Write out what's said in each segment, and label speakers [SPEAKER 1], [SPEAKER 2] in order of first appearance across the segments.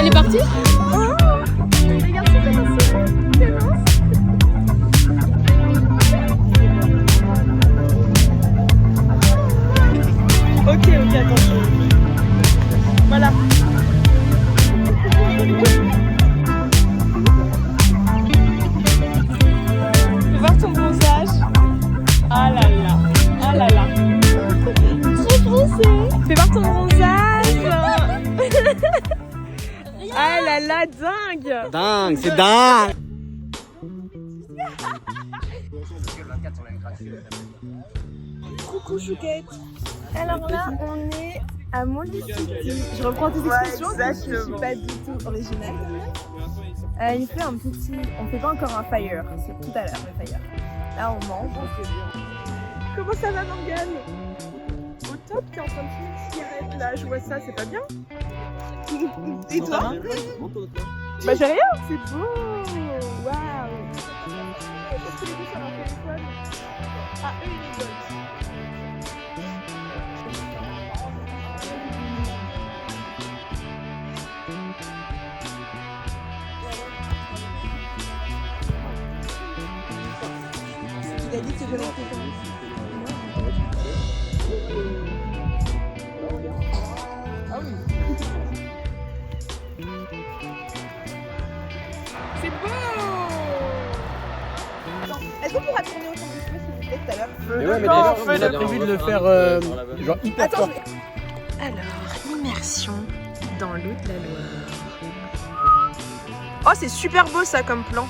[SPEAKER 1] Elle est partie?
[SPEAKER 2] Regarde, c'est mince. Ok, attends. Voilà. Fais voir ton bronzage. Ah là là. Ah là là. Trop bronzé. Fais voir ton bronzage. Ah là là, dingue.
[SPEAKER 3] Dingue, c'est dingue.
[SPEAKER 2] Coucou Chouquette. Alors là, on est à Moldy City. Je reprends tes expressions parce que je suis pas du tout originale. Il fait un petit... On fait pas encore un fire, c'est tout à l'heure le fire. Là on mange. Comment ça va Morgane? Au top, t'es en train de fumer une cigarette là, je vois ça, c'est pas bien? Et toi? Bah j'ai rien, c'est beau. Waouh. Est-ce que les deux sont leur téléphone? Ah eux ils rigolent. Il a dit que c'est jamais fait. Ah oui. C'est beau. Est-ce qu'on pourra tourner autour du feu s'il vous plaît tout à l'heure?
[SPEAKER 3] Mais ouais, mais d'ailleurs, on a prévu de le faire genre hyper fort.
[SPEAKER 2] Alors, immersion dans l'eau de la Loire. Oh, c'est super beau ça comme plan.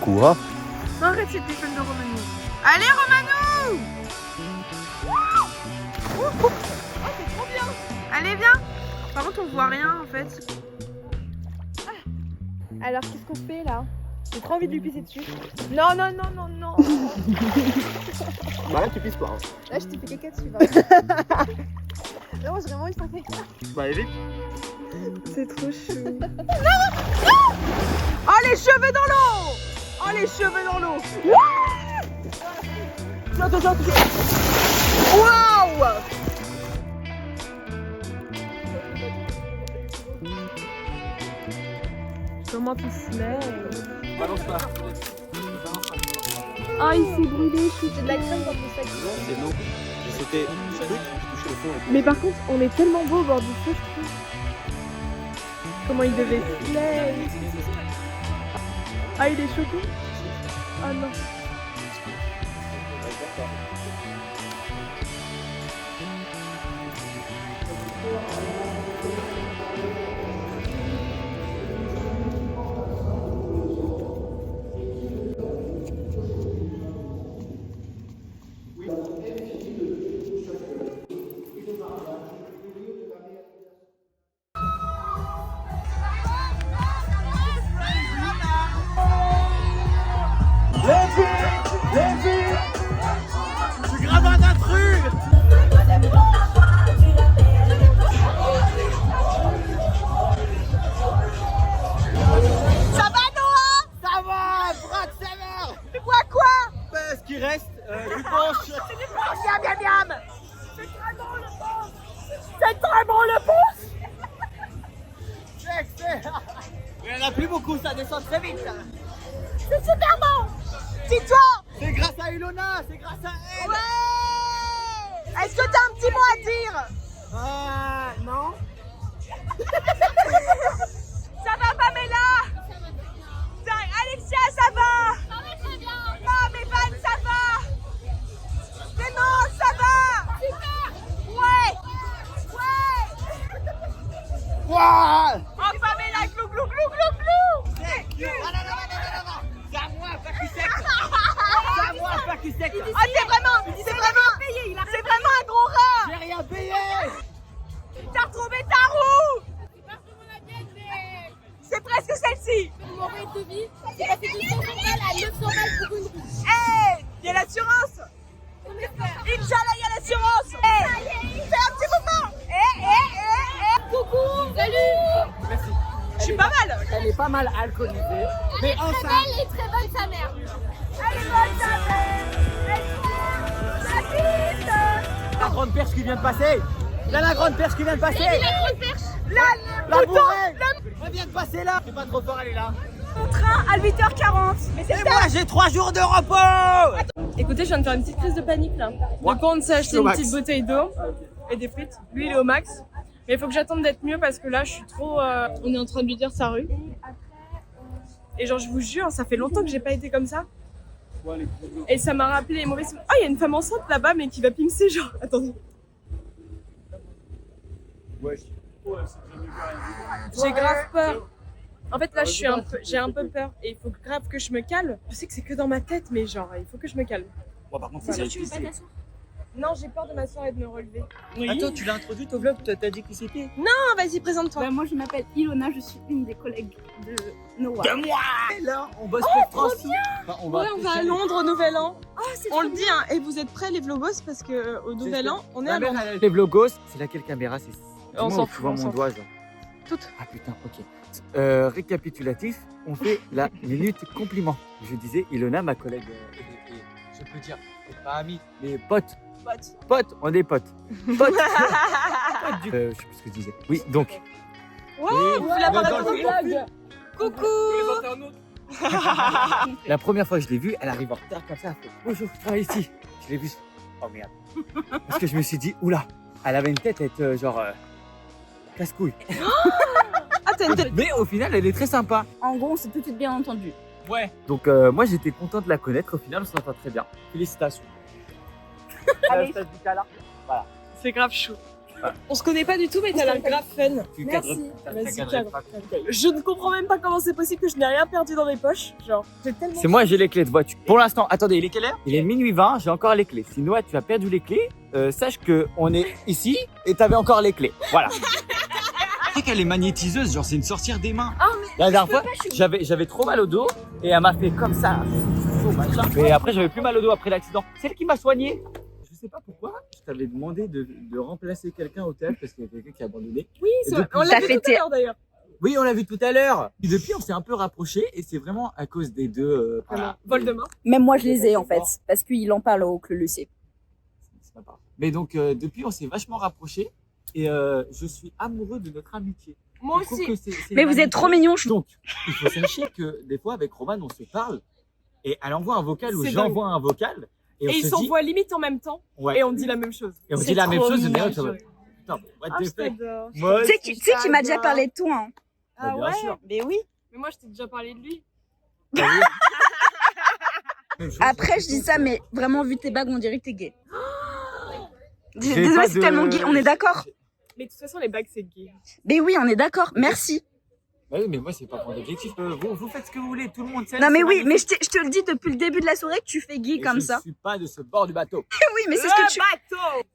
[SPEAKER 3] Quoi?
[SPEAKER 2] Non, arrête, c'est le téléphone de Romano. Allez, Romano! Oh, c'est trop bien! Allez, viens! Par contre, on voit rien en fait. Alors, qu'est-ce qu'on fait là? J'ai trop envie de lui pisser dessus. Non.
[SPEAKER 3] Bah là, tu pisses pas. Hein.
[SPEAKER 2] Là, je t'ai fait caca dessus. Là, moi, j'ai vraiment envie de faire caca.
[SPEAKER 3] Bah, allez vite.
[SPEAKER 2] C'est trop chou. Non! Oh, les cheveux dans l'eau! Oh, les cheveux dans l'eau! Attends. Waouh! Comment tu se lèves?
[SPEAKER 3] Balance pas.
[SPEAKER 2] Ah, il s'est brûlé, je suis de la crème dans ton sac.
[SPEAKER 3] Non, c'est non. C'était ce truc, je touchais le fond.
[SPEAKER 2] Mais par contre, on est tellement beau au bord du feu, je trouve. Comment il devait se lève. Ah, il est choqué? Ah non.
[SPEAKER 3] Tu graves un intrus.
[SPEAKER 2] Ça va, Noah?
[SPEAKER 3] Ça va, Brad, ça va.
[SPEAKER 2] Tu bois quoi?
[SPEAKER 3] Bah, ce qui reste, du punch.
[SPEAKER 2] C'est du punch, miam. C'est très bon le punch.
[SPEAKER 3] Il n'y en a plus beaucoup, ça descend très vite. Ça.
[SPEAKER 2] C'est super bon. Dis-toi.
[SPEAKER 3] C'est grâce à Ilona, c'est grâce à elle.
[SPEAKER 2] Ouais. Est-ce que t'as un petit mot à dire?
[SPEAKER 3] Non.
[SPEAKER 2] Ça va, Pamela? Alexia, ça va? Ça va très bien. Non, mais Van, ça va? Clément, ça va? Super. Ouais.
[SPEAKER 3] Waouh.
[SPEAKER 2] Oh, Pamela, glou.
[SPEAKER 3] C'est à moi, pas qui sec.
[SPEAKER 2] Oh, c'est vraiment un gros rat.
[SPEAKER 3] J'ai rien payé.
[SPEAKER 2] T'as retrouvé ta roue. C'est presque celle-ci.
[SPEAKER 4] Vous m'aurez devis, j'ai passé de 200 balles à 900 balles pour une roue.
[SPEAKER 2] Hey, il y a l'assurance. Inch'Allah, il y a l'assurance. Hey, fais un petit mouvement.
[SPEAKER 4] Coucou, salut.
[SPEAKER 3] Merci.
[SPEAKER 2] Je suis pas mal.
[SPEAKER 3] Elle est pas mal alcoolisée.
[SPEAKER 4] Elle
[SPEAKER 3] Mais
[SPEAKER 4] est très
[SPEAKER 3] enfin.
[SPEAKER 4] belle et très bonne sa mère.
[SPEAKER 2] Elle est bonne, ta mère. Elle est bonne.
[SPEAKER 1] grande perche qui vient de passer. Il y a la grande perche qui vient de passer.
[SPEAKER 4] La grande perche.
[SPEAKER 1] La bourrée. Elle vient de passer là. C'est pas trop fort, elle est là.
[SPEAKER 2] Mon train à 8h40. Mais c'est
[SPEAKER 1] Et moi j'ai 3 jours de repos.
[SPEAKER 2] Écoutez, je viens de faire une petite crise de panique là. Donc on s'est acheté une petite bouteille d'eau et des frites. Lui il est au max. Mais il faut que j'attende d'être mieux parce que là je suis trop... On est en train de lui dire sa rue. Et genre je vous jure, ça fait longtemps que j'ai pas été comme ça. Et ça m'a rappelé les mauvais souvenirs. Ah, il y a une femme enceinte là-bas mais qui va pimser genre. Attendez. J'ai grave peur. En fait là j'ai un peu peur et il faut grave que je me calme. Je sais que c'est que dans ma tête mais genre il faut que je me calme.
[SPEAKER 1] Bon, par contre,
[SPEAKER 2] C'est sûr que tu veux pas t'asseoir? Non, j'ai peur de m'asseoir et de me relever.
[SPEAKER 1] Attends, tu l'as introduit au vlog, t'as dit qui c'était?
[SPEAKER 2] Non, vas-y, présente-toi.
[SPEAKER 5] Bah, moi je m'appelle Ilona, je suis une des collègues de Noah.
[SPEAKER 1] De moi. Et là, on bosse pour France. Enfin,
[SPEAKER 2] On va à Londres au Nouvel An. On le dit, hein. Et vous êtes prêts les vlogos parce que au Nouvel An, on est à Londres.
[SPEAKER 1] Les vlogos, c'est laquelle caméra?
[SPEAKER 2] On s'en fout.
[SPEAKER 1] Tu vois mon doigt, genre.
[SPEAKER 2] Toutes.
[SPEAKER 1] Ah putain, ok. Récapitulatif, on fait la minute compliment. Je disais, Ilona, ma collègue, et je peux dire, pas amie, mais pote. Pote, on est potes. Pote. Je sais plus ce que je disais. Oui, donc.
[SPEAKER 2] Ouais, vous voulez avoir
[SPEAKER 1] dans
[SPEAKER 2] un
[SPEAKER 1] le
[SPEAKER 2] vlog. Coucou.
[SPEAKER 1] La première fois que je l'ai vue, elle arrive en retard comme ça. Elle fait, bonjour, je travaille ici. Je l'ai vue. Oh merde. Parce que je me suis dit, oula, elle avait une tête genre casse-couille.
[SPEAKER 2] Ah, t'as une tête.
[SPEAKER 1] Mais au final, elle est très sympa.
[SPEAKER 5] En gros, on s'est tout de suite bien entendu.
[SPEAKER 1] Ouais. Donc moi, j'étais content de la connaître. Au final, on s'entend très bien. Félicitations.
[SPEAKER 5] Allez.
[SPEAKER 2] C'est grave chou. On se connaît pas du tout, mais t'as l'air grave fun.
[SPEAKER 5] Merci.
[SPEAKER 2] Vas-y, cadre. Je ne comprends même pas comment c'est possible que je n'ai rien perdu dans mes poches. Genre, j'ai tellement.
[SPEAKER 1] C'est moi, j'ai les clés de voiture. Pour l'instant, attendez, il est quelle heure? Il est minuit 20, j'ai encore les clés. Si Noah, tu as perdu les clés, sache qu'on est ici et t'avais encore les clés. Voilà. C'est qu'elle est magnétiseuse, genre c'est une sorcière des mains. La dernière fois, j'avais trop mal au dos et elle m'a fait comme ça. Et après, j'avais plus mal au dos après l'accident. C'est elle qui m'a soigné. Je sais pas pourquoi, je t'avais demandé de remplacer quelqu'un au théâtre parce qu'il y a quelqu'un qui a abandonné.
[SPEAKER 2] Oui,
[SPEAKER 1] Et
[SPEAKER 2] c'est
[SPEAKER 1] depuis-
[SPEAKER 2] on l'a vu tout à l'heure d'ailleurs.
[SPEAKER 1] Oui, on l'a vu tout à l'heure. Et depuis, on s'est un peu rapprochés et c'est vraiment à cause des deux. Voilà.
[SPEAKER 2] Voldemort.
[SPEAKER 5] Même moi je les ai en fait, parce qu'il en parle au lycée.
[SPEAKER 1] C'est pas grave. Mais donc, depuis, on s'est vachement rapprochés et je suis amoureux de notre amitié.
[SPEAKER 2] Moi
[SPEAKER 1] Je trouve
[SPEAKER 2] aussi.
[SPEAKER 1] que c'est
[SPEAKER 5] Mais
[SPEAKER 1] une
[SPEAKER 5] vous êtes
[SPEAKER 1] amitié.
[SPEAKER 5] trop mignons, je
[SPEAKER 1] Donc, il faut sachez que des fois, avec Romane, on se parle et elle envoie un vocal ou
[SPEAKER 2] C'est
[SPEAKER 1] j'envoie un vocal et on
[SPEAKER 2] Et ils
[SPEAKER 1] se dit.
[SPEAKER 2] s'envoient limite en même temps.
[SPEAKER 1] Ouais.
[SPEAKER 2] Et on dit la même chose.
[SPEAKER 1] Et on
[SPEAKER 2] C'est
[SPEAKER 1] dit la même
[SPEAKER 2] trop
[SPEAKER 1] chose,
[SPEAKER 2] mignon,
[SPEAKER 1] mais
[SPEAKER 2] je-
[SPEAKER 1] putain, what
[SPEAKER 2] Ah,
[SPEAKER 1] the
[SPEAKER 2] je
[SPEAKER 1] fuck.
[SPEAKER 2] t'adore.
[SPEAKER 1] Moi
[SPEAKER 5] Tu sais
[SPEAKER 1] aussi,
[SPEAKER 5] qu'il m'a déjà
[SPEAKER 1] j'adore.
[SPEAKER 5] parlé de toi. Hein.
[SPEAKER 2] Ah
[SPEAKER 1] Bien
[SPEAKER 2] ouais.
[SPEAKER 1] sûr.
[SPEAKER 5] Mais oui.
[SPEAKER 2] Mais moi, je t'ai déjà parlé de lui.
[SPEAKER 1] Même chose.
[SPEAKER 5] Après, je dis ça, mais vraiment, vu tes bagues, on dirait que t'es gay.
[SPEAKER 1] J'ai
[SPEAKER 5] Désolée,
[SPEAKER 1] pas
[SPEAKER 5] c'est
[SPEAKER 1] de-
[SPEAKER 5] tellement gay, on est d'accord.
[SPEAKER 2] Mais de toute façon, les bagues, c'est gay.
[SPEAKER 5] Mais oui, on est d'accord, merci.
[SPEAKER 1] Bah oui, mais moi, c'est pas mon objectif. Vous faites ce que vous voulez, tout le monde sait.
[SPEAKER 5] Non, mais
[SPEAKER 1] c'est
[SPEAKER 5] oui,
[SPEAKER 1] magnifique.
[SPEAKER 5] mais je te le dis depuis le début de la soirée que tu fais gay
[SPEAKER 1] Et
[SPEAKER 5] comme ça.
[SPEAKER 1] Je suis pas de ce bord du bateau.
[SPEAKER 5] Oui, mais c'est ce que tu.
[SPEAKER 2] bateau.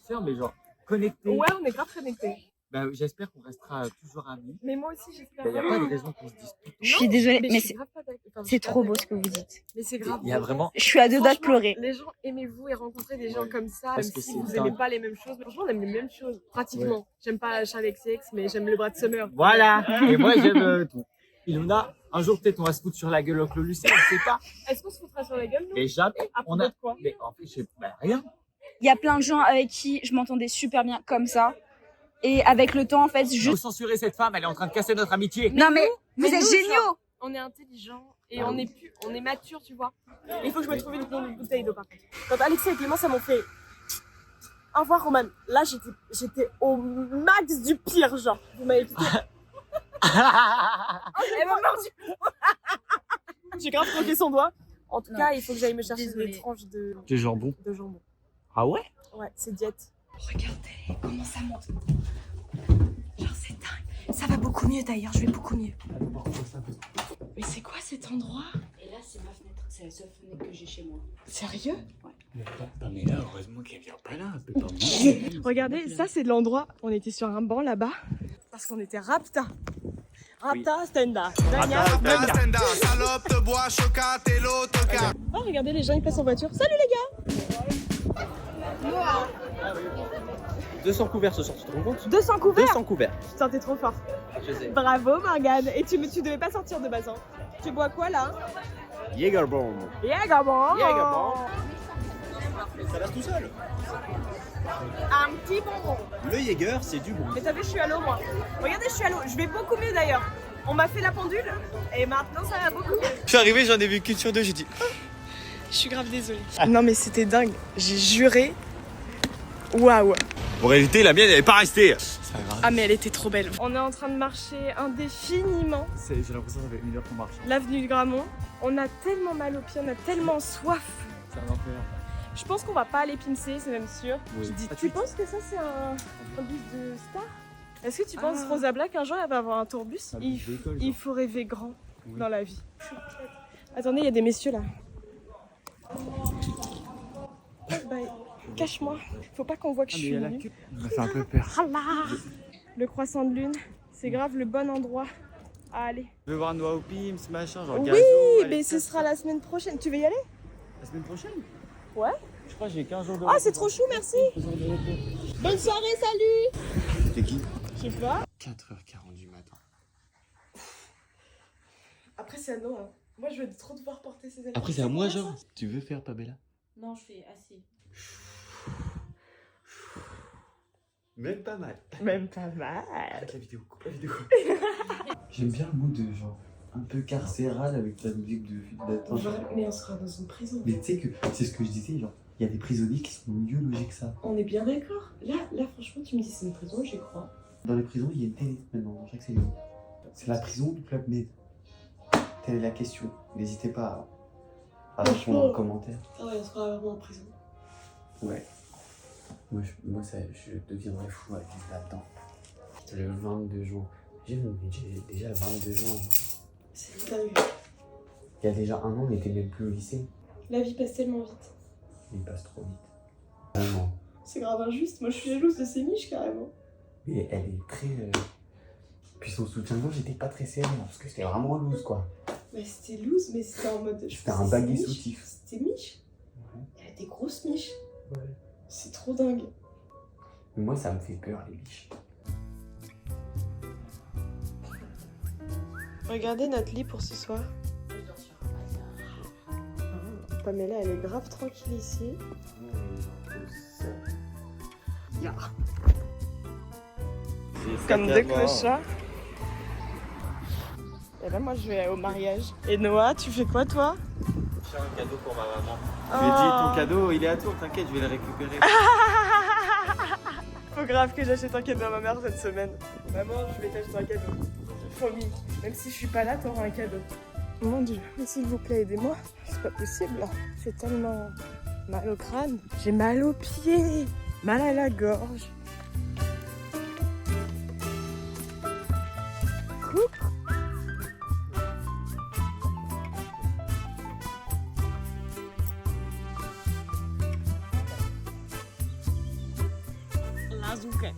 [SPEAKER 1] Tiens, mais genre, connecté.
[SPEAKER 2] Ouais, on est grave connectés.
[SPEAKER 1] Bah, j'espère qu'on restera toujours amis.
[SPEAKER 2] Mais moi aussi, j'espère.
[SPEAKER 1] Il n'y a pas de raison qu'on se dispute.
[SPEAKER 5] Je suis désolée, mais
[SPEAKER 2] je suis
[SPEAKER 5] c'est
[SPEAKER 2] grave pas d'accord. Enfin, je
[SPEAKER 5] c'est
[SPEAKER 2] suis pas
[SPEAKER 5] trop beau
[SPEAKER 2] d'accord.
[SPEAKER 5] ce que vous dites.
[SPEAKER 2] Mais c'est grave.
[SPEAKER 1] Il y a vraiment.
[SPEAKER 5] Je suis à deux doigts de
[SPEAKER 2] Franchement,
[SPEAKER 5] pleurer.
[SPEAKER 2] Les gens, aimez-vous et rencontrez des gens
[SPEAKER 1] Ouais.
[SPEAKER 2] comme ça,
[SPEAKER 1] Parce
[SPEAKER 2] même
[SPEAKER 1] que
[SPEAKER 2] si
[SPEAKER 1] c'est
[SPEAKER 2] vous
[SPEAKER 1] dingue.
[SPEAKER 2] n'aimez pas les mêmes choses. Franchement, on aime les mêmes choses, pratiquement. J'aime pas Charlie XCX, mais j'aime le bras de Summer.
[SPEAKER 1] Voilà. Et moi, j'aime tout. Ilona, un jour, peut-être, on va se foutre sur la gueule au Clos Lucé, on sait pas.
[SPEAKER 2] Est-ce qu'on se foutra sur la gueule, nous?
[SPEAKER 1] Mais jamais.
[SPEAKER 2] À
[SPEAKER 1] On
[SPEAKER 2] propos
[SPEAKER 1] a.
[SPEAKER 2] de quoi?
[SPEAKER 1] Mais en fait, je sais rien.
[SPEAKER 5] Il y a plein de gens avec qui je m'entendais super bien comme ça. Et avec le temps, en fait,
[SPEAKER 1] Il faut censurer cette femme, elle est en train de casser notre amitié.
[SPEAKER 5] Non, mais vous
[SPEAKER 2] mais
[SPEAKER 5] êtes
[SPEAKER 2] nous,
[SPEAKER 5] géniaux!
[SPEAKER 2] genre, on est intelligents et on est mature, tu vois. Il faut que je me trouve une bouteille d'eau, par contre. Quand Alexis et Clément, ça m'ont fait. Au revoir, Roman. Là, j'étais au max du pire, genre. Vous m'avez quitté. Elle m'a mordu. J'ai grave croqué son doigt. En tout
[SPEAKER 5] Non.
[SPEAKER 2] cas, il faut que j'aille me chercher
[SPEAKER 5] Désolée.
[SPEAKER 2] des tranches de
[SPEAKER 1] Du jambon.
[SPEAKER 2] jambon.
[SPEAKER 1] Ah ouais?
[SPEAKER 2] Ouais, c'est diète.
[SPEAKER 6] Regardez comment ça monte. Genre c'est dingue. Ça va beaucoup mieux d'ailleurs, je vais beaucoup mieux. Mais c'est quoi cet endroit?
[SPEAKER 5] Et là, c'est ma fenêtre. C'est la seule fenêtre que j'ai chez moi.
[SPEAKER 2] Sérieux?
[SPEAKER 1] Non, mais là, heureusement qu'elle vient pas là, elle peut pas me
[SPEAKER 2] Regardez, ça c'est l'endroit. On était sur un banc là-bas. Parce qu'on était Rapta. Rapta Stenda.
[SPEAKER 7] Salope de bois, chocat et l'autocar.
[SPEAKER 2] Oh, regardez, les gens ils passent en voiture. Salut les gars!
[SPEAKER 3] 200 couverts ce soir, tu te rends compte?
[SPEAKER 2] 200 couverts!
[SPEAKER 3] 200 couverts.
[SPEAKER 2] Putain, t'es trop fort.
[SPEAKER 3] Je sais.
[SPEAKER 2] Bravo Morgane. Et tu devais pas sortir de base. Hein. Tu bois quoi là?
[SPEAKER 3] Jägerbomb.
[SPEAKER 2] Jägerbomb.
[SPEAKER 3] Jägerbomb.
[SPEAKER 1] Ça passe tout seul.
[SPEAKER 2] Un petit bonbon.
[SPEAKER 1] Le Jaeger, c'est du bon.
[SPEAKER 2] Mais t'as vu, je suis à l'eau moi. Regardez, je suis à l'eau. Je vais beaucoup mieux d'ailleurs. On m'a fait la pendule et maintenant ça va beaucoup mieux.
[SPEAKER 3] Je suis arrivé, j'en ai vu qu'une sur deux, j'ai dit.
[SPEAKER 6] Je suis grave désolée. Non mais c'était dingue. J'ai juré. Waouh.
[SPEAKER 1] En réalité, la mienne, elle est pas restée.
[SPEAKER 3] C'est pas grave.
[SPEAKER 6] Ah mais elle était trop belle.
[SPEAKER 2] On est en train de marcher indéfiniment
[SPEAKER 3] J'ai l'impression que ça fait 1 heure qu'on marche.
[SPEAKER 2] l'avenue de Gramont. On a tellement mal aux pieds, on a tellement soif.
[SPEAKER 3] C'est un enfer.
[SPEAKER 2] Je pense qu'on va pas aller pincer, c'est même sûr.
[SPEAKER 3] Oui.
[SPEAKER 2] Je dis,
[SPEAKER 3] Ah,
[SPEAKER 2] tu penses que ça c'est un bus de star? Est-ce que tu penses Rosa Black un jour elle va avoir un tourbus?
[SPEAKER 3] Un bus d'école,
[SPEAKER 2] Il
[SPEAKER 3] genre.
[SPEAKER 2] faut rêver grand
[SPEAKER 3] Oui.
[SPEAKER 2] dans la vie. Attendez, il y a des messieurs là. Bah, cache-moi. Faut pas qu'on voit que je suis nue.
[SPEAKER 3] queue. Ça m'a fait un peu peur.
[SPEAKER 2] Le croissant de lune, c'est grave le bon endroit à aller.
[SPEAKER 3] Je veux voir Noah au Pims, machin, genre
[SPEAKER 2] Oui,
[SPEAKER 3] Gazo,
[SPEAKER 2] mais
[SPEAKER 3] Alexa.
[SPEAKER 2] ce sera la semaine prochaine. Tu veux y aller?
[SPEAKER 3] La semaine prochaine?
[SPEAKER 2] Ouais.
[SPEAKER 3] Je crois que j'ai 15 jours de
[SPEAKER 2] Ah, c'est trop chou, merci. Bonne soirée, salut.
[SPEAKER 3] C'était qui?
[SPEAKER 2] Je sais pas.
[SPEAKER 3] 4h40 du matin.
[SPEAKER 6] Après c'est à Noah. Moi je veux trop devoir porter ses habits.
[SPEAKER 3] Après, c'est à moi, genre. Tu veux faire Pabella?
[SPEAKER 4] Non, je fais assis.
[SPEAKER 3] Même pas mal.
[SPEAKER 2] Même pas mal.
[SPEAKER 3] Arrête la vidéo, coupe la vidéo. J'aime bien le mood de genre un peu carcéral avec la musique de d'attente.
[SPEAKER 6] Mais on sera dans une prison.
[SPEAKER 3] Mais tu sais que c'est ce que je disais, genre, il y a des prisonniers qui sont mieux logés que ça.
[SPEAKER 6] On est bien d'accord. Là franchement tu me dis c'est une prison, j'y crois.
[SPEAKER 3] Dans les prisons, il y a une télé maintenant dans chaque cellule. C'est la prison du Club Med. Telle est la question. N'hésitez pas à répondre en commentaire.
[SPEAKER 6] Ah ouais, on sera vraiment en prison.
[SPEAKER 3] Ouais. Moi je deviendrai fou avec une là-dedans. Le 22 juin. J'ai déjà le 22 juin.
[SPEAKER 6] C'est dingue.
[SPEAKER 3] Il y a déjà 1 an, on n'était même plus au lycée.
[SPEAKER 6] La vie passe tellement vite.
[SPEAKER 3] Il passe trop vite. Vraiment.
[SPEAKER 6] C'est grave injuste. Moi je suis jalouse de ces niches carrément.
[SPEAKER 3] Mais elle est très. Puis son soutien-gorge, j'étais pas très serré parce que c'était vraiment loose quoi.
[SPEAKER 6] Bah c'était loose, mais c'était en mode.
[SPEAKER 3] C'était un baguet soutif.
[SPEAKER 6] C'était miche.
[SPEAKER 3] Ouais.
[SPEAKER 6] Elle a des grosses miches.
[SPEAKER 3] Ouais.
[SPEAKER 6] C'est trop dingue.
[SPEAKER 3] Mais moi, ça me fait peur les biches.
[SPEAKER 6] Regardez notre lit pour ce soir. Pamela, elle est grave tranquille ici. Comme deux clochards. Et là, moi, je vais au mariage. Et Noah, tu fais quoi, toi?
[SPEAKER 3] Je fais un cadeau pour ma maman.
[SPEAKER 6] Oh.
[SPEAKER 3] Je lui ai dit, ton cadeau, il est à toi, t'inquiète, je vais le récupérer.
[SPEAKER 6] Faut grave que j'achète un cadeau à ma mère cette semaine. Maman, je vais t'acheter un cadeau. Promis. Même si je suis pas là, t'auras un cadeau. Mon Dieu, mais s'il vous plaît, aidez-moi. C'est pas possible. J'ai tellement mal au crâne. J'ai mal aux pieds. Mal à la gorge. Coucou. La zouquette.